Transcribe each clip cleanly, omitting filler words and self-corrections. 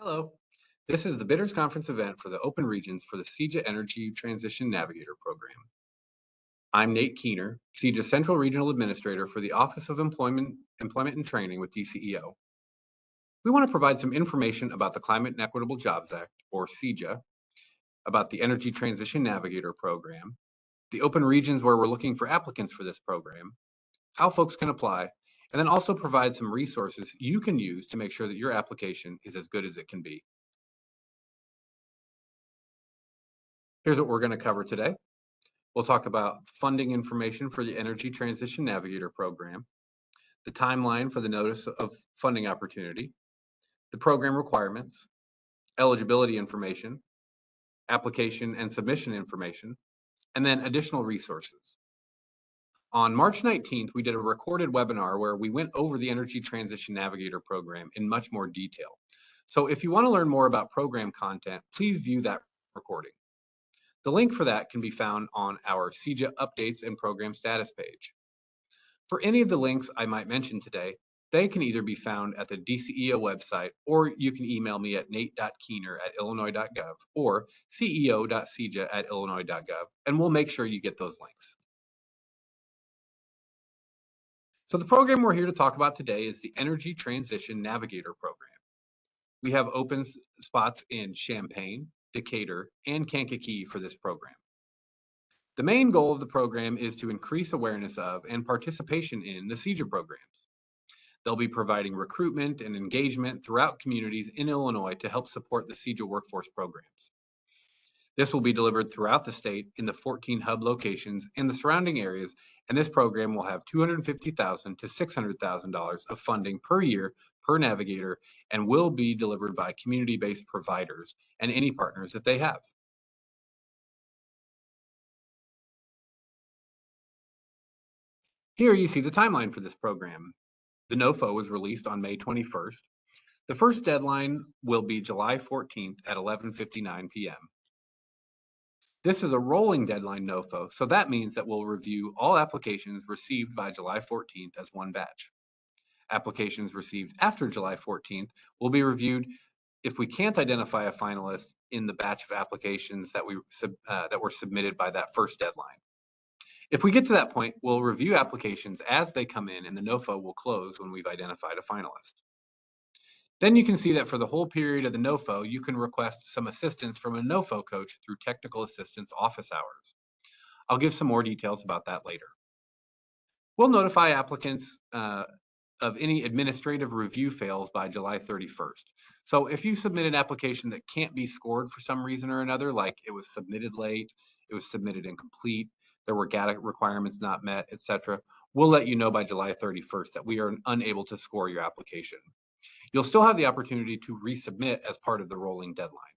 Hello. This is the Bidders Conference event for the Open Regions for the CEJA Energy Transition Navigator Program. I'm Nate Keener, CEJA Central Regional Administrator for the Office of Employment and Training with DCEO. We want to provide some information about the Climate and Equitable Jobs Act, or CEJA, about the Energy Transition Navigator Program, the open regions where we're looking for applicants for this program, how folks can apply, and then also provide some resources you can use to make sure that your application is as good as it can be. Here's what we're going to cover today. We'll talk about funding information for the Energy Transition Navigator Program, the timeline for the Notice of Funding Opportunity, the program requirements, eligibility information, application and submission information, and then additional resources. On March 19th, we did a recorded webinar where we went over the Energy Transition Navigator Program in much more detail. So if you want to learn more about program content, please view that recording. The link for that can be found on our CEJA Updates and Program Status page. For any of the links I might mention today, they can either be found at the DCEO website, or you can email me at nate.keener@illinois.gov or ceo.ceja@illinois.gov, and we'll make sure you get those links. So the program we're here to talk about today is the Energy Transition Navigator Program. We have open spots in Champaign, Decatur, and Kankakee for this program. The main goal of the program is to increase awareness of and participation in the CEJA programs. They'll be providing recruitment and engagement throughout communities in Illinois to help support the CEJA workforce programs. This will be delivered throughout the state in the 14 hub locations and the surrounding areas, and this program will have $250,000 to $600,000 of funding per year per navigator and will be delivered by community-based providers and any partners that they have. Here you see the timeline for this program. The NOFO was released on May 21st. The first deadline will be July 14th at 11:59 p.m. This is a rolling deadline NOFO, so that means that we'll review all applications received by July 14th as one batch. Applications received after July 14th will be reviewed if we can't identify a finalist in the batch of applications that were submitted by that first deadline. If we get to that point, we'll review applications as they come in, and the NOFO will close when we've identified a finalist. Then you can see that for the whole period of the NOFO, you can request some assistance from a NOFO coach through technical assistance office hours. I'll give some more details about that later. We'll notify applicants of any administrative review fails by July 31st. So if you submit an application that can't be scored for some reason or another, like it was submitted late, it was submitted incomplete, there were GATA requirements not met, etc., we'll let you know by July 31st that we are unable to score your application. You'll still have the opportunity to resubmit as part of the rolling deadline.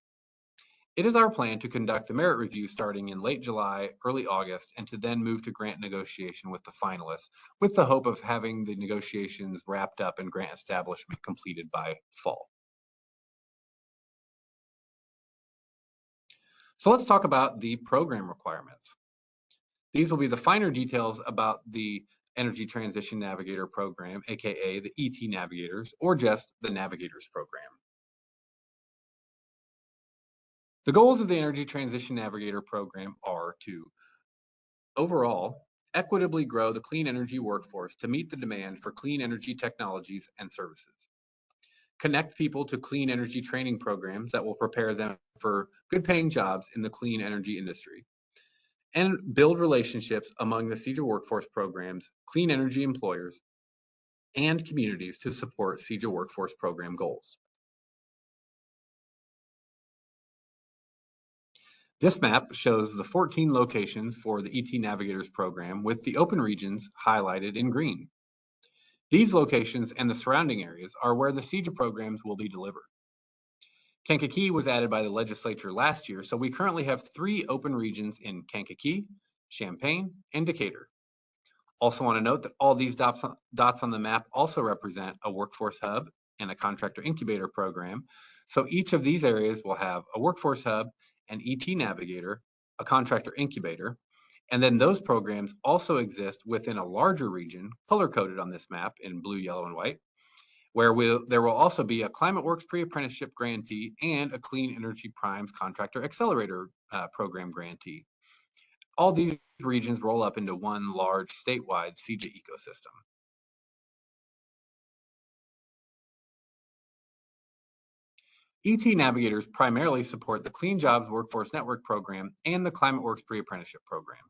It is our plan to conduct the merit review starting in late July, early August, and to then move to grant negotiation with the finalists, with the hope of having the negotiations wrapped up and grant establishment completed by fall. So let's talk about the program requirements. These will be the finer details about the Energy Transition Navigator Program, aka the ET Navigators, or just the Navigators Program. The goals of the Energy Transition Navigator Program are to, overall, equitably grow the clean energy workforce to meet the demand for clean energy technologies and services. Connect people to clean energy training programs that will prepare them for good-paying jobs in the clean energy industry. And build relationships among the CEJA workforce programs, clean energy employers, and communities to support CEJA workforce program goals. This map shows the 14 locations for the ET Navigators program with the open regions highlighted in green. These locations and the surrounding areas are where the CEJA programs will be delivered. Kankakee was added by the legislature last year, so we currently have 3 open regions in Kankakee, Champaign, and Decatur. Also want to note that all these dots on the map also represent a workforce hub and a contractor incubator program. So each of these areas will have a workforce hub, an ET Navigator, a contractor incubator, and then those programs also exist within a larger region, color-coded on this map in blue, yellow, and white, where there will also be a Climate Works pre-apprenticeship grantee and a Clean Energy Primes Contractor Accelerator program grantee. All these regions roll up into one large statewide CEJA ecosystem. ET Navigators primarily support the Clean Jobs Workforce Network program and the Climate Works pre-apprenticeship program.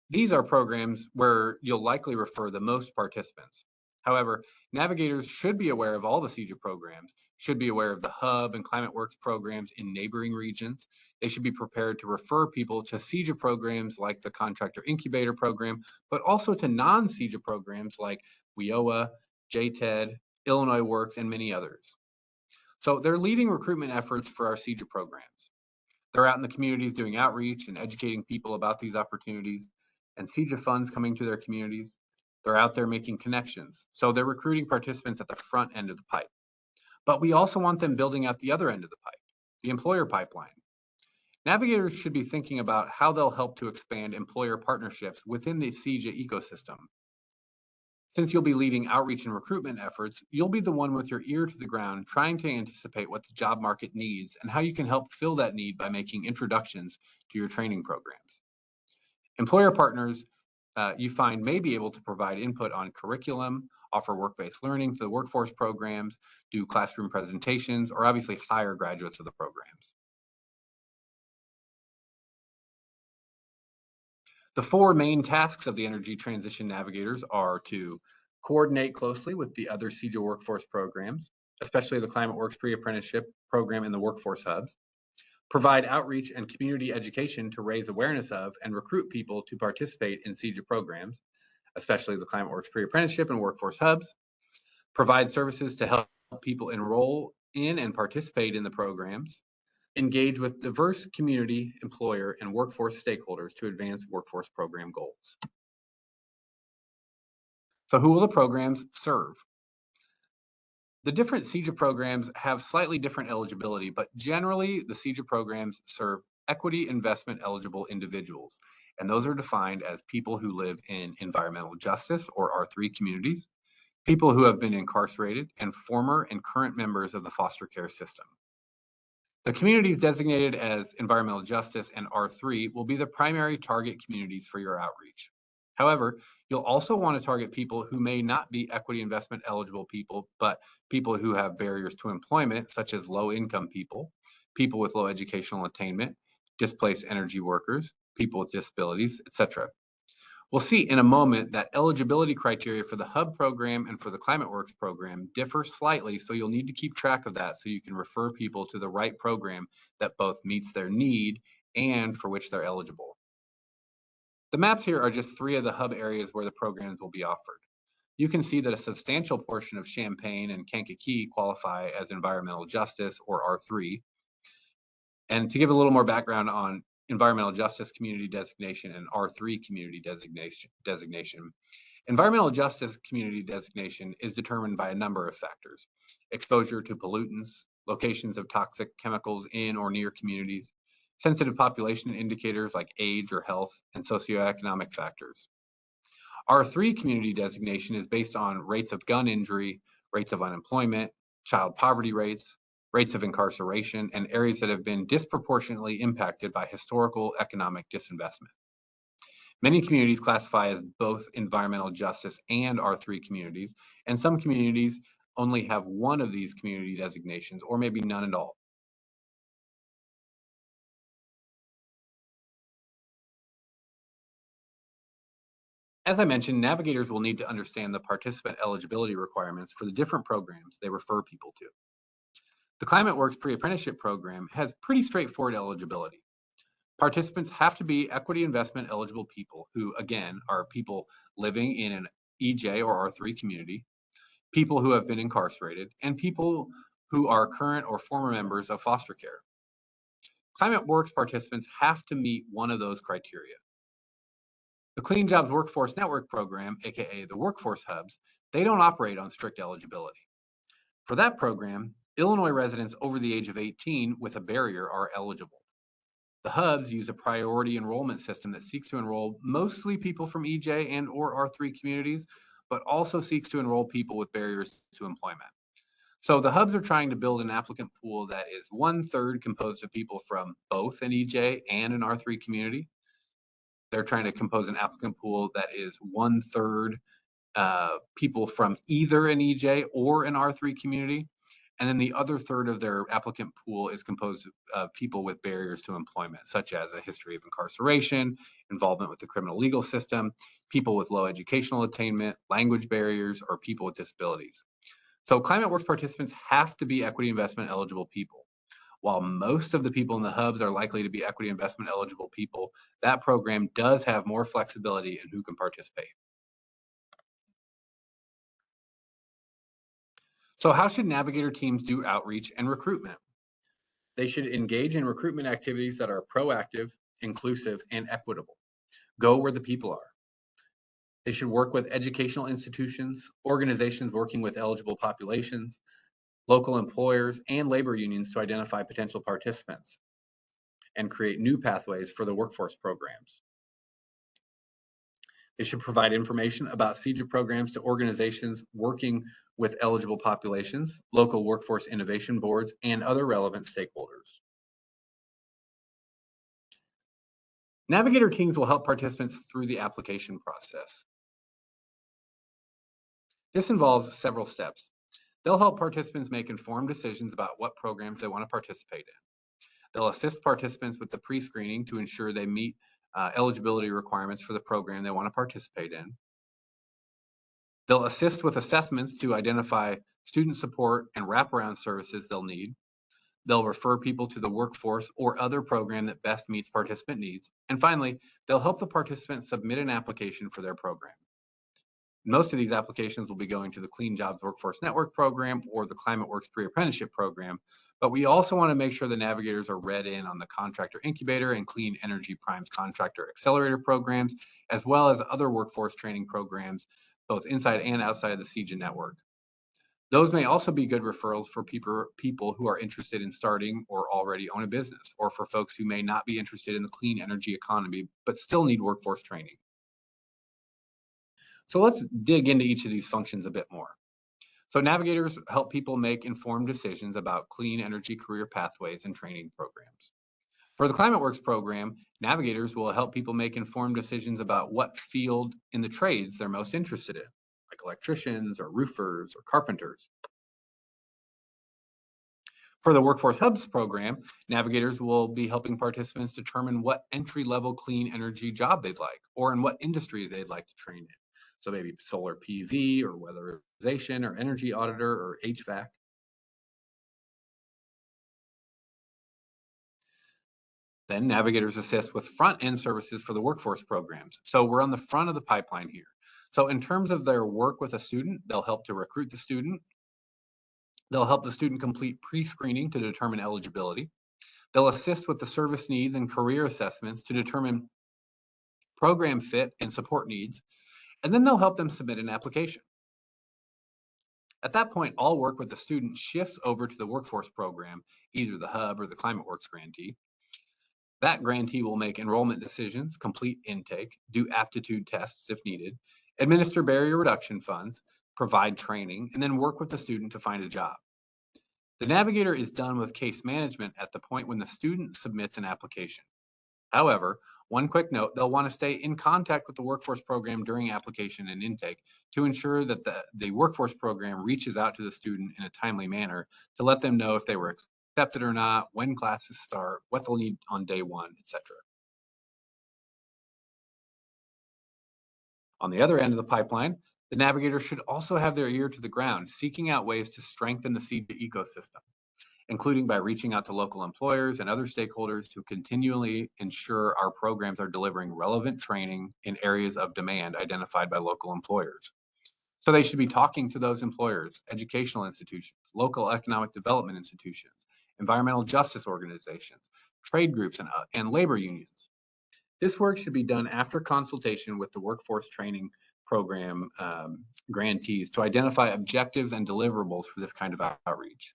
These are programs where you'll likely refer the most participants. However, navigators should be aware of all the CEJA programs, should be aware of the Hub and Climate Works programs in neighboring regions. They should be prepared to refer people to CEJA programs like the Contractor Incubator Program, but also to non-CEJA programs like WIOA, JTED, Illinois Works, and many others. So they're leading recruitment efforts for our CEJA programs. They're out in the communities doing outreach and educating people about these opportunities, and CEJA funds coming to their communities. They're out there making connections. So they're recruiting participants at the front end of the pipe. But we also want them building out the other end of the pipe, the employer pipeline. Navigators should be thinking about how they'll help to expand employer partnerships within the CEJA ecosystem. Since you'll be leading outreach and recruitment efforts, you'll be the one with your ear to the ground trying to anticipate what the job market needs and how you can help fill that need by making introductions to your training programs. Employer partners you find may be able to provide input on curriculum, offer work-based learning to the workforce programs, do classroom presentations, or obviously hire graduates of the programs. The four main tasks of the Energy Transition Navigators are to coordinate closely with the other CEJA workforce programs, especially the Climate Works pre-apprenticeship program and the workforce hubs, provide outreach and community education to raise awareness of and recruit people to participate in CEJA programs, especially the Climate Works pre-apprenticeship and workforce hubs, provide services to help people enroll in and participate in the programs, engage with diverse community, employer, and workforce stakeholders to advance workforce program goals. So who will the programs serve? The different CEJA programs have slightly different eligibility, but generally the CEJA programs serve equity investment eligible individuals. And those are defined as people who live in environmental justice or R3 communities, people who have been incarcerated, and former and current members of the foster care system. The communities designated as environmental justice and R3 will be the primary target communities for your outreach. However, you'll also want to target people who may not be equity investment eligible people, but people who have barriers to employment, such as low income people, people with low educational attainment, displaced energy workers, people with disabilities, etc. We'll see in a moment that eligibility criteria for the Hub program and for the Climate Works program differ slightly, so you'll need to keep track of that so you can refer people to the right program that both meets their need and for which they're eligible. The maps here are just 3 of the Hub areas where the programs will be offered. You can see that a substantial portion of Champaign and Kankakee qualify as environmental justice or R3. And to give a little more background on environmental justice community designation and R3 community designation. Environmental justice community designation is determined by a number of factors: exposure to pollutants, locations of toxic chemicals in or near communities, sensitive population indicators like age or health, and socioeconomic factors. R3 community designation is based on rates of gun injury, rates of unemployment, child poverty rates, rates of incarceration, and areas that have been disproportionately impacted by historical economic disinvestment. Many communities classify as both environmental justice and R3 communities, and some communities only have one of these community designations, or maybe none at all. As I mentioned, navigators will need to understand the participant eligibility requirements for the different programs they refer people to. The Climate Works pre-apprenticeship program has pretty straightforward eligibility. Participants have to be equity investment eligible people who, again, are people living in an EJ or R3 community, people who have been incarcerated, and people who are current or former members of foster care. Climate Works participants have to meet one of those criteria. The Clean Jobs Workforce Network program, aka the workforce hubs, they don't operate on strict eligibility. For that program, Illinois residents over the age of 18 with a barrier are eligible. The hubs use a priority enrollment system that seeks to enroll mostly people from EJ and or R3 communities, but also seeks to enroll people with barriers to employment. So the hubs are trying to build an applicant pool that is 1/3 composed of people from both an EJ and an R3 community. They're trying to compose an applicant pool that is 1/3 people from either an EJ or an R3 community. And then the other third of their applicant pool is composed of people with barriers to employment, such as a history of incarceration, involvement with the criminal legal system, people with low educational attainment, language barriers, or people with disabilities. So ClimateWorks participants have to be equity investment eligible people. While most of the people in the hubs are likely to be equity investment eligible people, that program does have more flexibility in who can participate. So how should Navigator teams do outreach and recruitment? They should engage in recruitment activities that are proactive, inclusive, and equitable. Go where the people are. They should work with educational institutions, organizations working with eligible populations, local employers, and labor unions to identify potential participants and create new pathways for the workforce programs. They should provide information about CEJA programs to organizations working with eligible populations, local workforce innovation boards, and other relevant stakeholders. Navigator teams will help participants through the application process. This involves several steps. They'll help participants make informed decisions about what programs they want to participate in. They'll assist participants with the pre-screening to ensure they meet eligibility requirements for the program they want to participate in. They'll assist with assessments to identify student support and wraparound services they'll need. They'll refer people to the workforce or other program that best meets participant needs. And finally, they'll help the participant submit an application for their program. Most of these applications will be going to the Clean Jobs Workforce Network program or the ClimateWorks Pre-Apprenticeship program, but we also want to make sure the navigators are read in on the Contractor Incubator and Clean Energy Primes Contractor Accelerator programs, as well as other workforce training programs, both inside and outside of the CEJA network. Those may also be good referrals for people who are interested in starting or already own a business, or for folks who may not be interested in the clean energy economy, but still need workforce training. So let's dig into each of these functions a bit more. So navigators help people make informed decisions about clean energy career pathways and training programs. For the ClimateWorks program, navigators will help people make informed decisions about what field in the trades they're most interested in, like electricians or roofers or carpenters. For the Workforce Hubs program, navigators will be helping participants determine what entry-level clean energy job they'd like, or in what industry they'd like to train in. So maybe solar PV or weatherization or energy auditor or HVAC. Then navigators assist with front-end services for the workforce programs. So we're on the front of the pipeline here. So in terms of their work with a student, they'll help to recruit the student. They'll help the student complete pre-screening to determine eligibility. They'll assist with the service needs and career assessments to determine program fit and support needs. And then they'll help them submit an application. At that point, all work with the student shifts over to the workforce program, either the hub or the ClimateWorks grantee. That grantee will make enrollment decisions, complete intake, do aptitude tests if needed, administer barrier reduction funds, provide training, and then work with the student to find a job. The navigator is done with case management at the point when the student submits an application. However, one quick note, they'll want to stay in contact with the workforce program during application and intake to ensure that the workforce program reaches out to the student in a timely manner to let them know if they were accepted or not, when classes start, what they'll need on day one, etc. On the other end of the pipeline, the navigator should also have their ear to the ground, seeking out ways to strengthen the CEJA ecosystem, including by reaching out to local employers and other stakeholders to continually ensure our programs are delivering relevant training in areas of demand identified by local employers. So they should be talking to those employers, educational institutions, local economic development institutions, environmental justice organizations, trade groups, and labor unions. This work should be done after consultation with the workforce training program grantees to identify objectives and deliverables for this kind of outreach.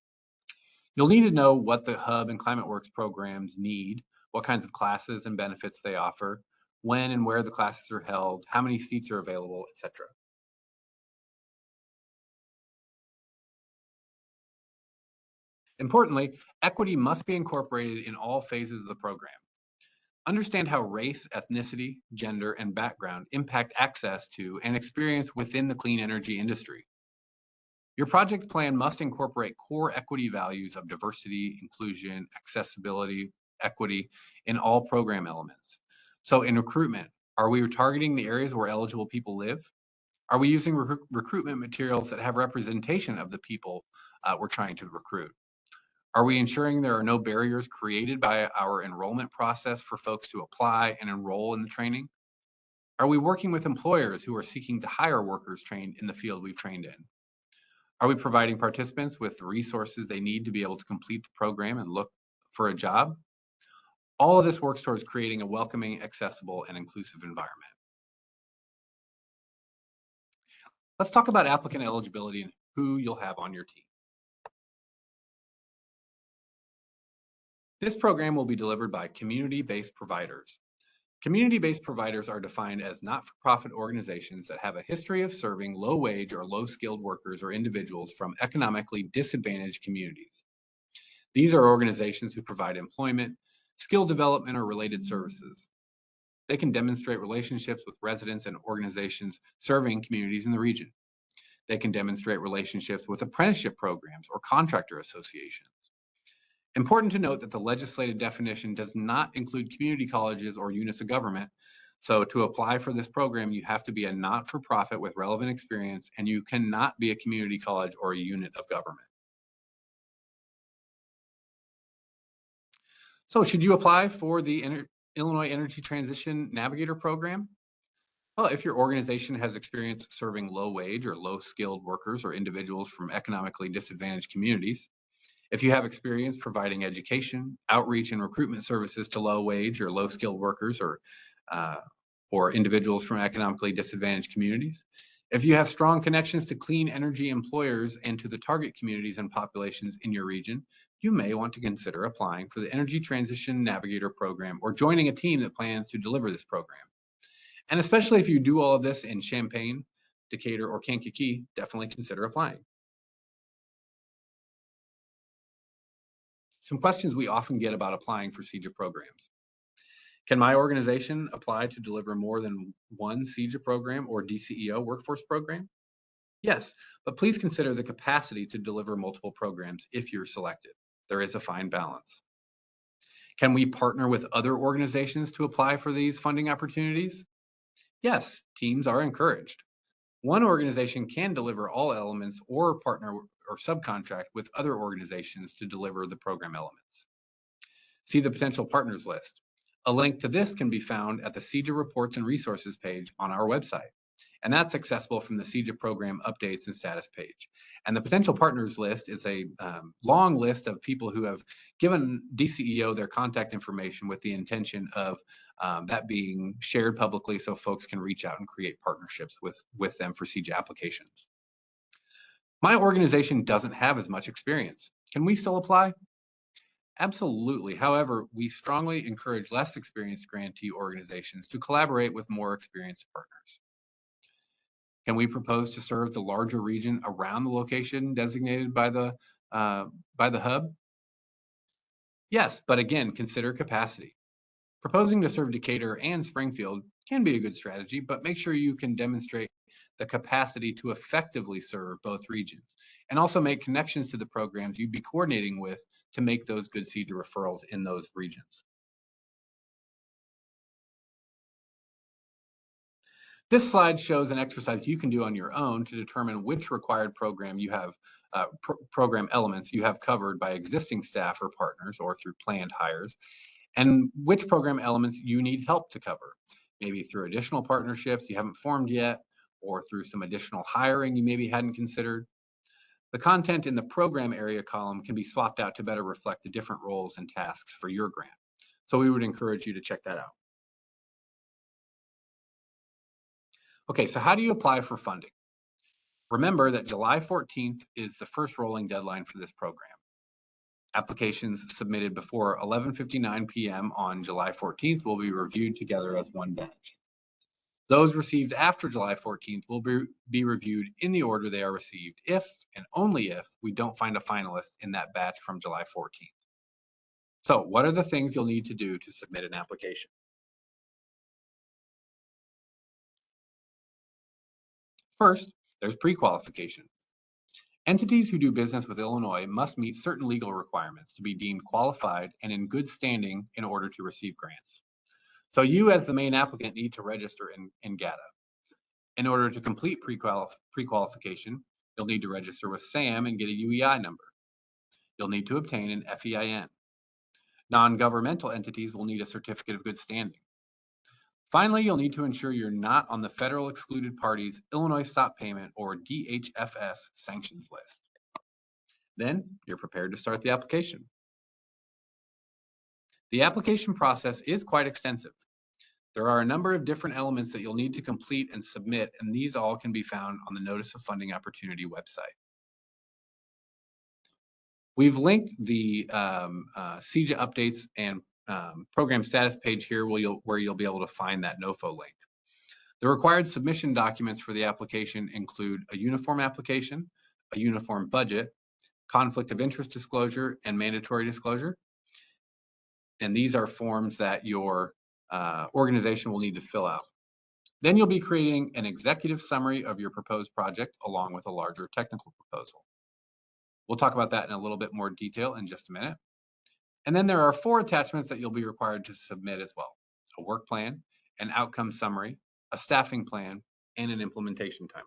You'll need to know what the Hub and ClimateWorks programs need, what kinds of classes and benefits they offer, when and where the classes are held, how many seats are available, etc. Importantly, equity must be incorporated in all phases of the program. Understand how race, ethnicity, gender, and background impact access to and experience within the clean energy industry. Your project plan must incorporate core equity values of diversity, inclusion, accessibility, equity in all program elements. So in recruitment, are we targeting the areas where eligible people live? Are we using recruitment materials that have representation of the people we're trying to recruit? Are we ensuring there are no barriers created by our enrollment process for folks to apply and enroll in the training? Are we working with employers who are seeking to hire workers trained in the field we've trained in? Are we providing participants with the resources they need to be able to complete the program and look for a job? All of this works towards creating a welcoming, accessible, and inclusive environment. Let's talk about applicant eligibility and who you'll have on your team. This program will be delivered by community-based providers. Community-based providers are defined as not-for-profit organizations that have a history of serving low-wage or low-skilled workers or individuals from economically disadvantaged communities. These are organizations who provide employment, skill development, or related services. They can demonstrate relationships with residents and organizations serving communities in the region. They can demonstrate relationships with apprenticeship programs or contractor associations. Important to note that the legislative definition does not include community colleges or units of government. So to apply for this program, you have to be a not-for-profit with relevant experience, and you cannot be a community college or a unit of government. So should you apply for the Illinois Energy Transition Navigator program? Well, if your organization has experience serving low-wage or low-skilled workers or individuals from economically disadvantaged communities, if you have experience providing education, outreach, and recruitment services to low-wage or low-skilled workers or individuals from economically disadvantaged communities, if you have strong connections to clean energy employers and to the target communities and populations in your region, you may want to consider applying for the Energy Transition Navigator program or joining a team that plans to deliver this program. And especially if you do all of this in Champaign, Decatur, or Kankakee, definitely consider applying. Some questions we often get about applying for CEJA programs. Can my organization apply to deliver more than one CEJA program or DCEO workforce program? Yes, but please consider the capacity to deliver multiple programs if you're selected. There is a fine balance. Can we partner with other organizations to apply for these funding opportunities? Yes, teams are encouraged. One organization can deliver all elements or partner or subcontract with other organizations to deliver the program elements. See the potential partners list. A link to this can be found at the CEJA reports and resources page on our website. And that's accessible from the CEJA program updates and status page. And the potential partners list is a long list of people who have given DCEO their contact information with the intention of that being shared publicly so folks can reach out and create partnerships with them for CEJA applications. My organization doesn't have as much experience. Can we still apply? Absolutely. However, we strongly encourage less experienced grantee organizations to collaborate with more experienced partners. Can we propose to serve the larger region around the location designated by the hub? Yes, but again, consider capacity. Proposing to serve Decatur and Springfield can be a good strategy, but make sure you can demonstrate the capacity to effectively serve both regions and also make connections to the programs you'd be coordinating with to make those good CEJA referrals in those regions. This slide shows an exercise you can do on your own to determine which required program you have, program elements you have covered by existing staff or partners or through planned hires, and which program elements you need help to cover, maybe through additional partnerships you haven't formed yet, or through some additional hiring you maybe hadn't considered. The content in the program area column can be swapped out to better reflect the different roles and tasks for your grant. So we would encourage you to check that out. Okay, so how do you apply for funding? Remember that July 14th is the first rolling deadline for this program. Applications submitted before 11:59 p.m. on July 14th will be reviewed together as one batch. Those received after July 14th will be reviewed in the order they are received if and only if we don't find a finalist in that batch from July 14th. So what are the things you'll need to do to submit an application? First, there's pre-qualification. Entities who do business with Illinois must meet certain legal requirements to be deemed qualified and in good standing in order to receive grants. So you as the main applicant need to register in GATA. In order to complete pre-qualification, you'll need to register with SAM and get a UEI number. You'll need to obtain an FEIN. Non-governmental entities will need a certificate of good standing. Finally, you'll need to ensure you're not on the Federal Excluded Parties Illinois Stop Payment or DHFS sanctions list. Then you're prepared to start the application. The application process is quite extensive. There are a number of different elements that you'll need to complete and submit, and these all can be found on the Notice of Funding Opportunity website. We've linked the CEJA updates and program status page here where you'll be able to find that NOFO link. The required submission documents for the application include a uniform application, a uniform budget, conflict of interest disclosure, and mandatory disclosure. And these are forms that your organization will need to fill out. Then you'll be creating an executive summary of your proposed project along with a larger technical proposal. We'll talk about that in a little bit more detail in just a minute. And then there are 4 attachments that you'll be required to submit as well: a work plan, an outcome summary, a staffing plan, and an implementation timeline.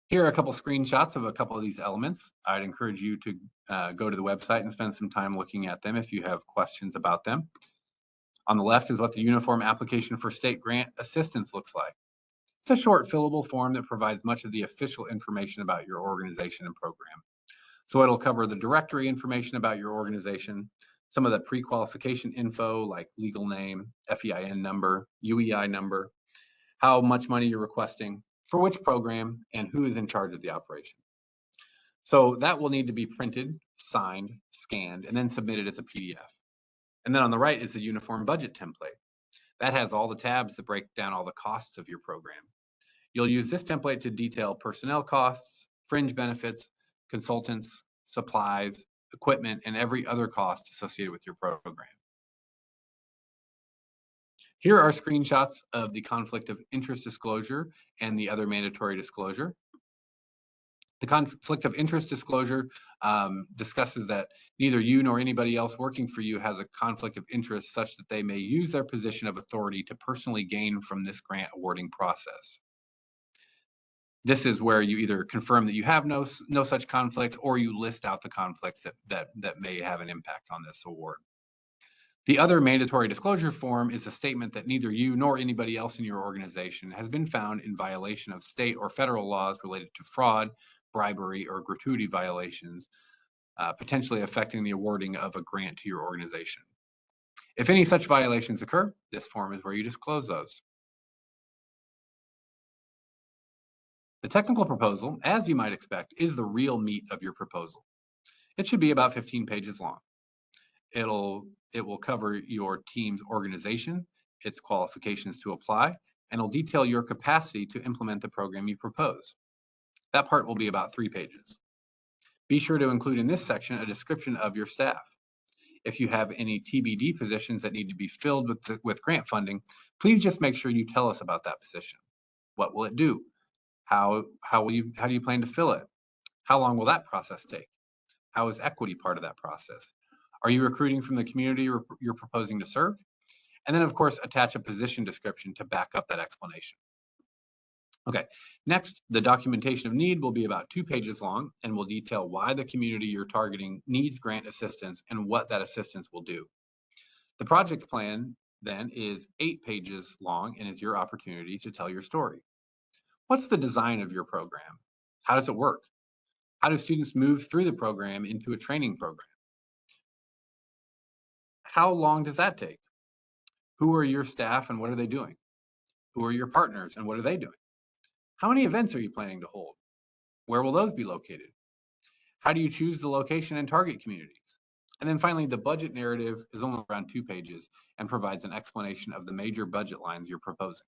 Here are a couple screenshots of a couple of these elements. I'd encourage you to go to the website and spend some time looking at them if you have questions about them. On the left is what the uniform application for state grant assistance looks like. It's a short fillable form that provides much of the official information about your organization and program. So it'll cover the directory information about your organization, some of the pre-qualification info like legal name, FEIN number, UEI number, how much money you're requesting, for which program, and who is in charge of the operation. So that will need to be printed, signed, scanned, and then submitted as a PDF. And then on the right is the uniform budget template. That has all the tabs that break down all the costs of your program. You'll use this template to detail personnel costs, fringe benefits, consultants, supplies, equipment, and every other cost associated with your program. Here are screenshots of the conflict of interest disclosure and the other mandatory disclosure. The conflict of interest disclosure discusses that neither you nor anybody else working for you has a conflict of interest such that they may use their position of authority to personally gain from this grant awarding process. This is where you either confirm that you have no such conflicts, or you list out the conflicts that may have an impact on this award. The other mandatory disclosure form is a statement that neither you nor anybody else in your organization has been found in violation of state or federal laws related to fraud, bribery, or gratuity violations, potentially affecting the awarding of a grant to your organization. If any such violations occur, this form is where you disclose those. The technical proposal, as you might expect, is the real meat of your proposal. It should be about 15 pages long. It will cover your team's organization, its qualifications to apply, and will detail your capacity to implement the program you propose. That part will be about 3 pages. Be sure to include in this section a description of your staff. If you have any TBD positions that need to be filled with grant funding, please just make sure you tell us about that position. What will it do? How do you plan to fill it? How long will that process take? How is equity part of that process? Are you recruiting from the community you're proposing to serve? And then, of course, attach a position description to back up that explanation. Okay, next, the documentation of need will be about 2 pages long and will detail why the community you're targeting needs grant assistance and what that assistance will do. The project plan then is 8 pages long and is your opportunity to tell your story. What's the design of your program? How does it work? How do students move through the program into a training program? How long does that take? Who are your staff and what are they doing? Who are your partners and what are they doing? How many events are you planning to hold? Where will those be located? How do you choose the location and target communities? And then finally, the budget narrative is only around 2 pages and provides an explanation of the major budget lines you're proposing.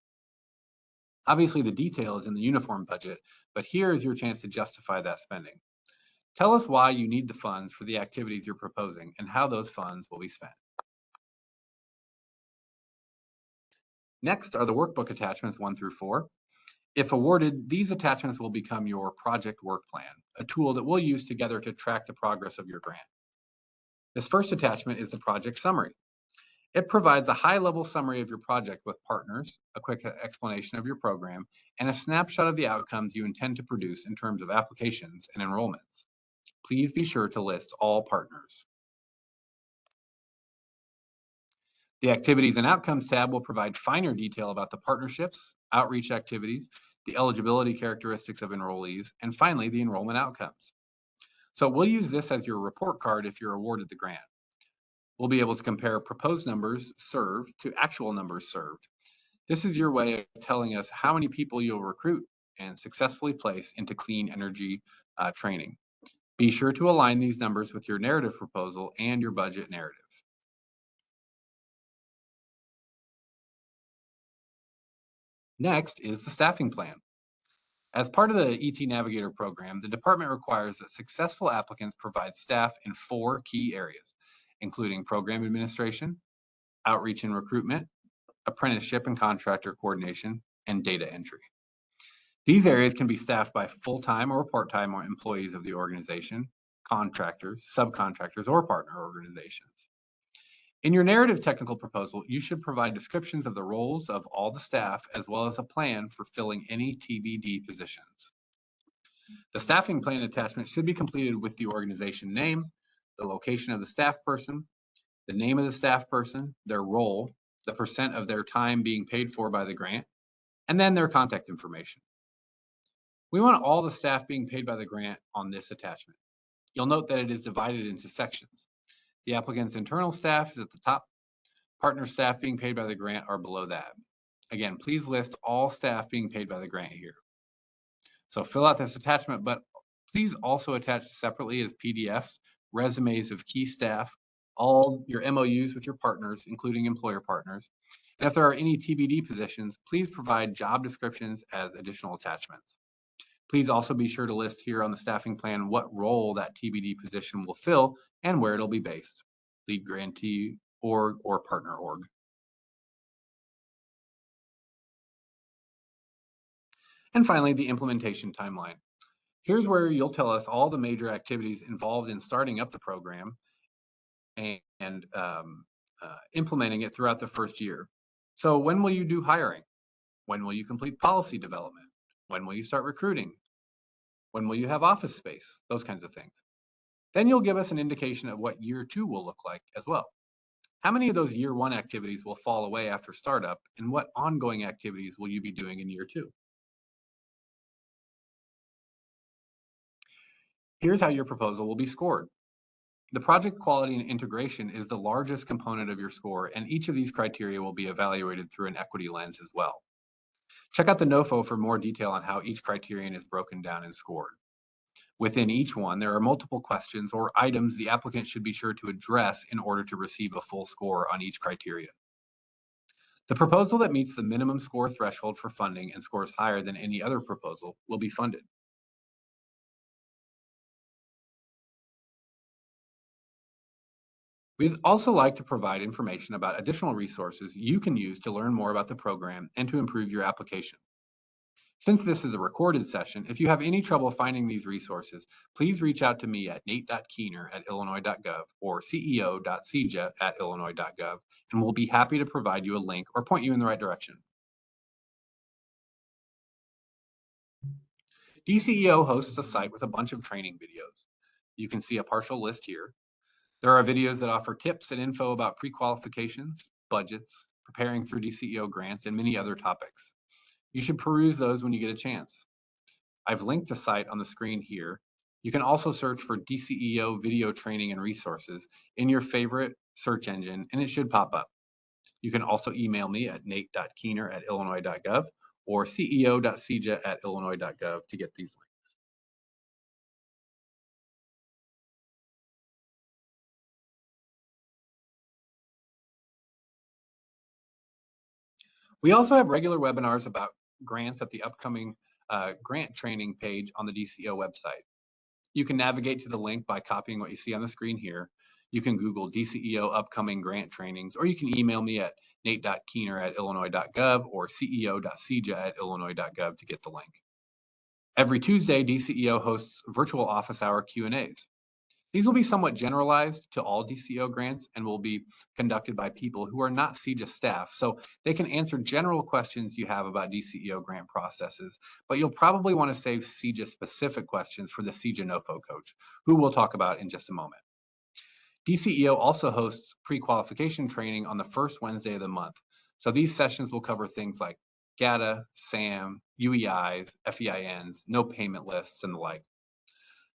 Obviously, the detail is in the uniform budget, but here is your chance to justify that spending. Tell us why you need the funds for the activities you're proposing and how those funds will be spent. Next are the workbook attachments 1 through 4. If awarded, these attachments will become your project work plan, a tool that we'll use together to track the progress of your grant. This first attachment is the project summary. It provides a high-level summary of your project with partners, a quick explanation of your program, and a snapshot of the outcomes you intend to produce in terms of applications and enrollments. Please be sure to list all partners. The Activities and Outcomes tab will provide finer detail about the partnerships, outreach activities, the eligibility characteristics of enrollees, and finally, the enrollment outcomes. So we'll use this as your report card if you're awarded the grant. We'll be able to compare proposed numbers served to actual numbers served. This is your way of telling us how many people you'll recruit and successfully place into clean energy training. Be sure to align these numbers with your narrative proposal and your budget narrative. Next is the staffing plan. As part of the ET Navigator program, the department requires that successful applicants provide staff in 4 key areas, including program administration, outreach and recruitment, apprenticeship and contractor coordination, and data entry. These areas can be staffed by full-time or part-time employees of the organization, contractors, subcontractors, or partner organizations. In your narrative technical proposal, you should provide descriptions of the roles of all the staff as well as a plan for filling any TBD positions. The staffing plan attachment should be completed with the organization name, the location of the staff person, the name of the staff person, their role, the percent of their time being paid for by the grant, and then their contact information. We want all the staff being paid by the grant on this attachment. You'll note that it is divided into sections. The applicant's internal staff is at the top. Partner staff being paid by the grant are below that. Again, please list all staff being paid by the grant here. So fill out this attachment, but please also attach separately as PDFs, resumes of key staff, all your MOUs with your partners, including employer partners. And if there are any TBD positions, please provide job descriptions as additional attachments. Please also be sure to list here on the staffing plan what role that TBD position will fill and where it'll be based, lead grantee org or partner org. And finally, the implementation timeline. Here's where you'll tell us all the major activities involved in starting up the program and implementing it throughout the first year. So when will you do hiring? When will you complete policy development? When will you start recruiting? When will you have office space? Those kinds of things. Then you'll give us an indication of what year 2 will look like as well. How many of those year 1 activities will fall away after startup, and what ongoing activities will you be doing in year 2? Here's how your proposal will be scored. The project quality and integration is the largest component of your score, and each of these criteria will be evaluated through an equity lens as well. Check out the NOFO for more detail on how each criterion is broken down and scored. Within each one, there are multiple questions or items the applicant should be sure to address in order to receive a full score on each criteria. The proposal that meets the minimum score threshold for funding and scores higher than any other proposal will be funded. We'd also like to provide information about additional resources you can use to learn more about the program and to improve your application. Since this is a recorded session, if you have any trouble finding these resources, please reach out to me at nate.keener@illinois.gov or ceo.ceja@illinois.gov, and we'll be happy to provide you a link or point you in the right direction. DCEO hosts a site with a bunch of training videos. You can see a partial list here. There are videos that offer tips and info about pre-qualifications, budgets, preparing for DCEO grants, and many other topics. You should peruse those when you get a chance. I've linked the site on the screen here. You can also search for DCEO video training and resources in your favorite search engine, and it should pop up. You can also email me at nate.keener@illinois.gov or ceo.ceja@illinois.gov to get these links. We also have regular webinars about grants at the upcoming grant training page on the DCEO website. You can navigate to the link by copying what you see on the screen here. You can Google DCEO upcoming grant trainings, or you can email me at nate.keener@illinois.gov or ceo.ceja@illinois.gov to get the link. Every Tuesday, DCEO hosts virtual office hour Q&As. These will be somewhat generalized to all DCEO grants and will be conducted by people who are not CEJA staff, so they can answer general questions you have about DCEO grant processes, but you'll probably want to save CEJA specific questions for the CEJA NOFO coach, who we'll talk about in just a moment. DCEO also hosts pre-qualification training on the first Wednesday of the month. So these sessions will cover things like GATA, SAM, UEIs, FEINs, no payment lists, and the like.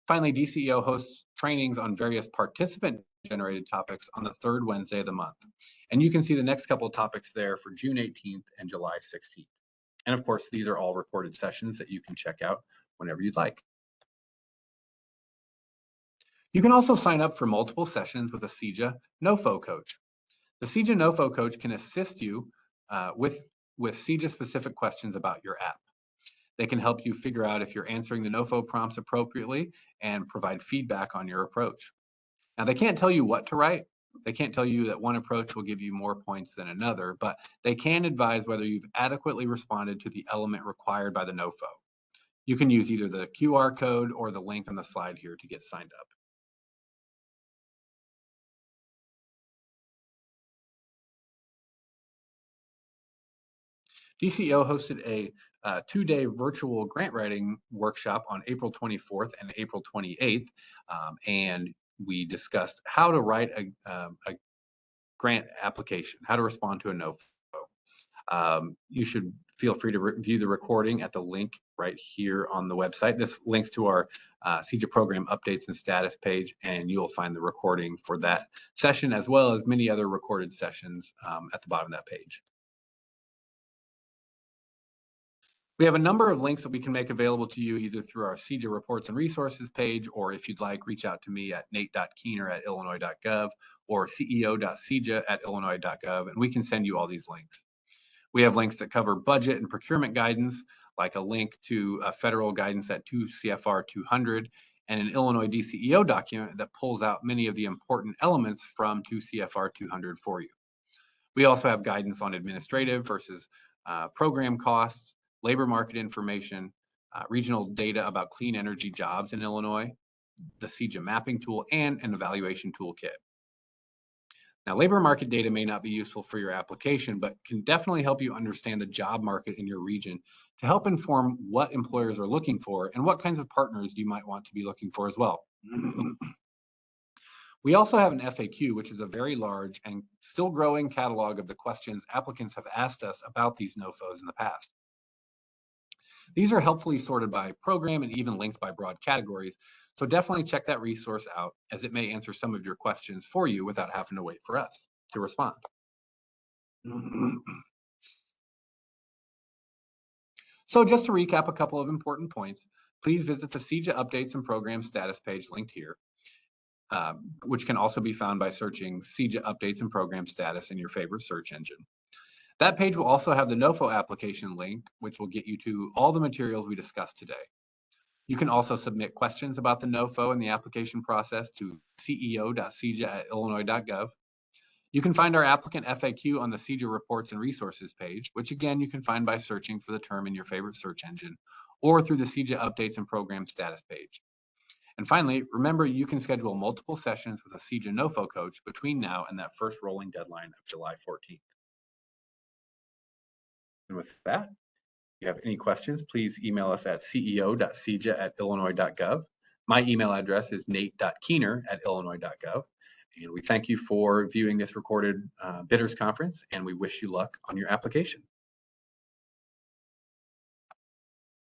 Finally, DCEO hosts trainings on various participant-generated topics on the third Wednesday of the month. And you can see the next couple of topics there for June 18th and July 16th. And of course, these are all recorded sessions that you can check out whenever you'd like. You can also sign up for multiple sessions with a CEJA NOFO coach. The CEJA NOFO coach can assist you with CEJA-specific questions about your app. They can help you figure out if you're answering the NOFO prompts appropriately and provide feedback on your approach. Now, they can't tell you what to write. They can't tell you that one approach will give you more points than another, but they can advise whether you've adequately responded to the element required by the NOFO. You can use either the QR code or the link on the slide here to get signed up. DCEO hosted a two-day virtual grant writing workshop on April 24th and April 28th, and we discussed how to write a grant application, how to respond to a NOFO. You should feel free to view the recording at the link right here on the website. This links to our CEJA program updates and status page, and you'll find the recording for that session as well as many other recorded sessions at the bottom of that page. We have a number of links that we can make available to you either through our CEJA reports and resources page, or if you'd like, reach out to me at nate.keener@illinois.gov or ceo.ceja@illinois.gov, and we can send you all these links. We have links that cover budget and procurement guidance, like a link to federal guidance at 2 CFR 200, and an Illinois DCEO document that pulls out many of the important elements from 2 CFR 200 for you. We also have guidance on administrative versus program costs, labor market information, regional data about clean energy jobs in Illinois, the CEJA mapping tool, and an evaluation toolkit. Now, labor market data may not be useful for your application, but can definitely help you understand the job market in your region to help inform what employers are looking for and what kinds of partners you might want to be looking for as well. We also have an FAQ, which is a very large and still growing catalog of the questions applicants have asked us about these NOFOs in the past. These are helpfully sorted by program and even linked by broad categories, so definitely check that resource out, as it may answer some of your questions for you without having to wait for us to respond. So just to recap a couple of important points, please visit the CEJA updates and program status page linked here, which can also be found by searching CEJA updates and program status in your favorite search engine. That page will also have the NOFO application link, which will get you to all the materials we discussed today. You can also submit questions about the NOFO and the application process to ceo.ceja@illinois.gov. You can find our applicant FAQ on the CEJA reports and resources page, which again, you can find by searching for the term in your favorite search engine, or through the CEJA updates and program status page. And finally, remember, you can schedule multiple sessions with a CEJA NOFO coach between now and that first rolling deadline of July 14th. And with that, if you have any questions, please email us at ceo.ceja@illinois.gov. My email address is nate.keener@illinois.gov. And we thank you for viewing this recorded bidders conference, and we wish you luck on your application.